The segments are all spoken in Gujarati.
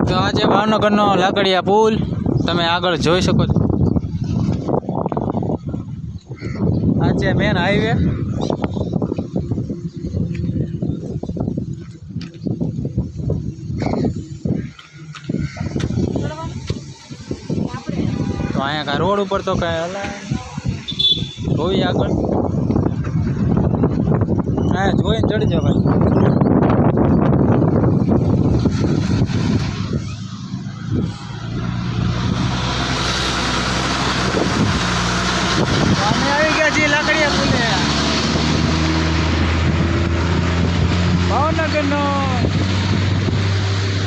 તો આજે ભાવનગરનો લાકડિયા પુલ તમે આગળ જોઈ શકો છો। આ છે મેન હાઈવે। તો અહીંયા કાંઈ રોડ ઉપર તો કાંઈ હલાય જોઈ આગળ હા જોઈને ચડી જાવ ભાઈ। અમે આવી ગયા છીએ લાકડિયા પુલે ભાવનગરનો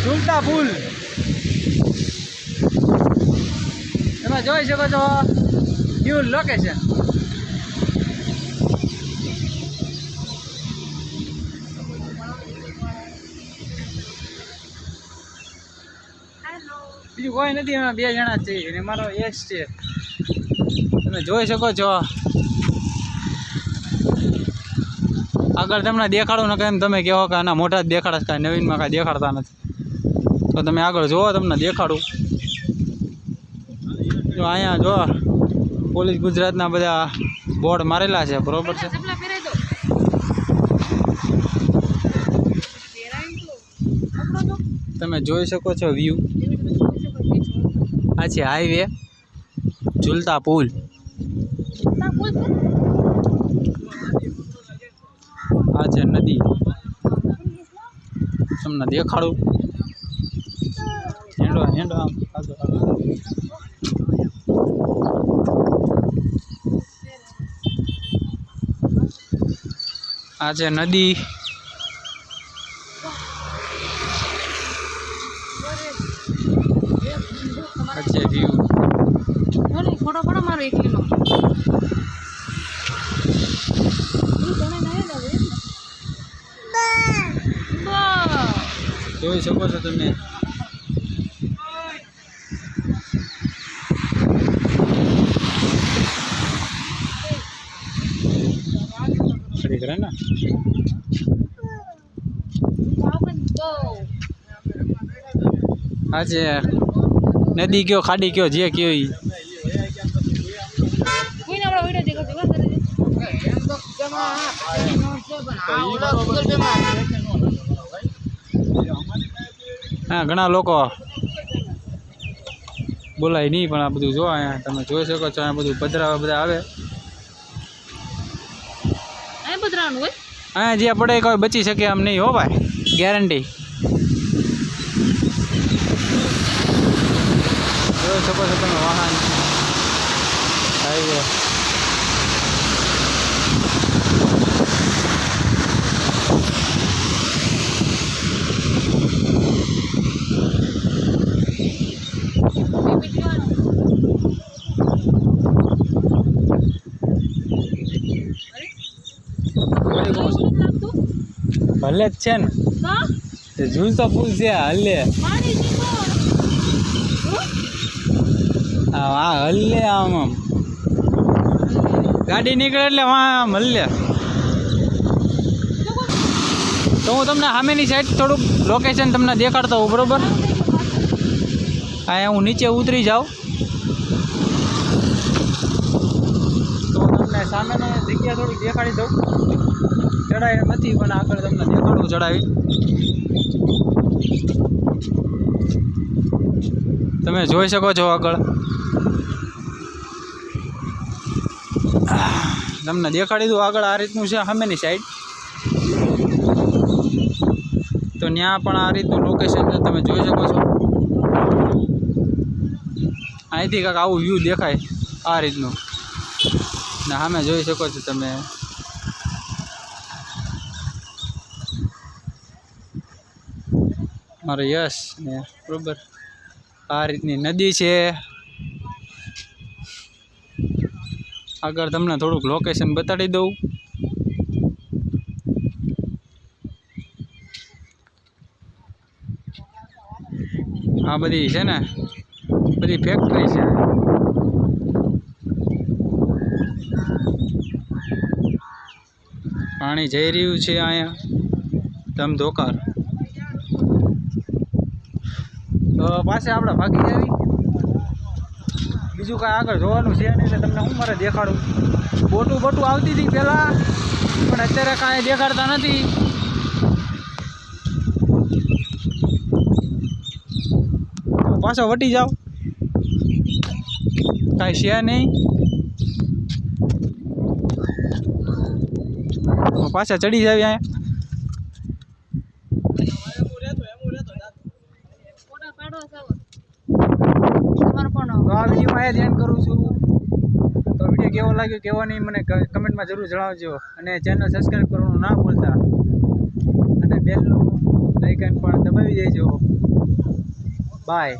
ઝૂલતા પુલ। એમાં જોઈ શકો છો ન્યૂ લોકેશન। બીજું કોઈ નથી, એમાં 2 જણા જ છે અને મારો એક્સ છે। તમે જોઈ શકો છો આગળ તમને દેખાડું ને કેમ તમે કહો કે આના મોટા જ દેખાડે, કાંઈ નવીનમાં કાંઈ દેખાડતા નથી, તો તમે આગળ જુઓ તમને દેખાડું। જો અહીંયા જો પોલીસ ગુજરાતના બધા બોર્ડ મારેલા છે, બરોબર છે। તમે જોઈ શકો છો વ્યૂ। આ છે હાઈવે ઝૂલતા પુલ। આ છે નદી, તમને દેખાડું હેંડો હેંડો આમ આગળ। આ છે નદી, આ છે વ્યૂ। ફોટો ફોટો મારો એક કિલો જોઈ શકો છો તમે। કરે ને આ છે નદી કયો ખાડી કયો જે કયો ઈ। હા ઘણા લોકો બોલાય નહીં પણ આ બધું જો અહીંયા તમે જોઈ શકો છો, અહીંયા બધું પધરાવા બધા આવે। અહીંયા જે પડે કોઈ બચી શકે એમ નહીં હો ભાઈ, ગેરંટી। જોઈ શકો છો તમે વાહન હાઈવે। ભલે જ છે ને, ઝૂલતો પુલ છે હલે હા હલે આમ આમ ગાડી નીકળે એટલે આમ હલે। તો હું તમને સામેની સાઈડ થોડુંક લોકેશન તમને દેખાડતો હોઉં, બરોબર? હા હું નીચે ઉતરી જાઉં તો તમને સામેની જગ્યા થોડીક દેખાડી દઉં। ચડાવી નથી પણ આગળ તમને દેખાડું ચડાવી। તમે જોઈ શકો છો આગળ તમને દેખાડી દઉં આગળ આ રીતનું છે સામેની સાઈડ। તો ત્યાં પણ આ રીતનું લોકેશન છે, તમે જોઈ શકો છો। અહીંથી કાંઈક આવું વ્યૂ દેખાય આ રીતનું ને સામે જોઈ શકો છો તમે। મારો યશ ને બરોબર આ રીતની નદી છે। આગળ તમને થોડુંક લોકેશન બતાડી દઉં। આ બધી છે ને બધી ફેક્ટરી છે। પાણી જઈ રહ્યું છે અહીંયા ધમધોકાર। તો પાછા આપણે ભાગી જાવી. બીજું કાંઈ આગળ જોવાનું છે નહીં, એટલે તમને હું મારે દેખાડું. બોટું આવતી હતી પહેલાં, પણ અત્યારે કાંઈ દેખાડતા નથી. તો પાછો વટી જાઓ, કાંઈ છે નહીં. તો પાછા ચડી જાવી અહીંયા. ફોટા પાડવા જાવ તમારે પણ તો આ વિડીયોમાં એ ધ્યાન કરું છું. તો વિડીયો કેવો લાગ્યો કેવો નહીં મને કમેન્ટમાં જરૂર જણાવજો. અને ચેનલ સબસ્ક્રાઈબ કરવાનું ના ભૂલતા, અને બેલનું આઇકન પણ દબાવી દેજો. બાય.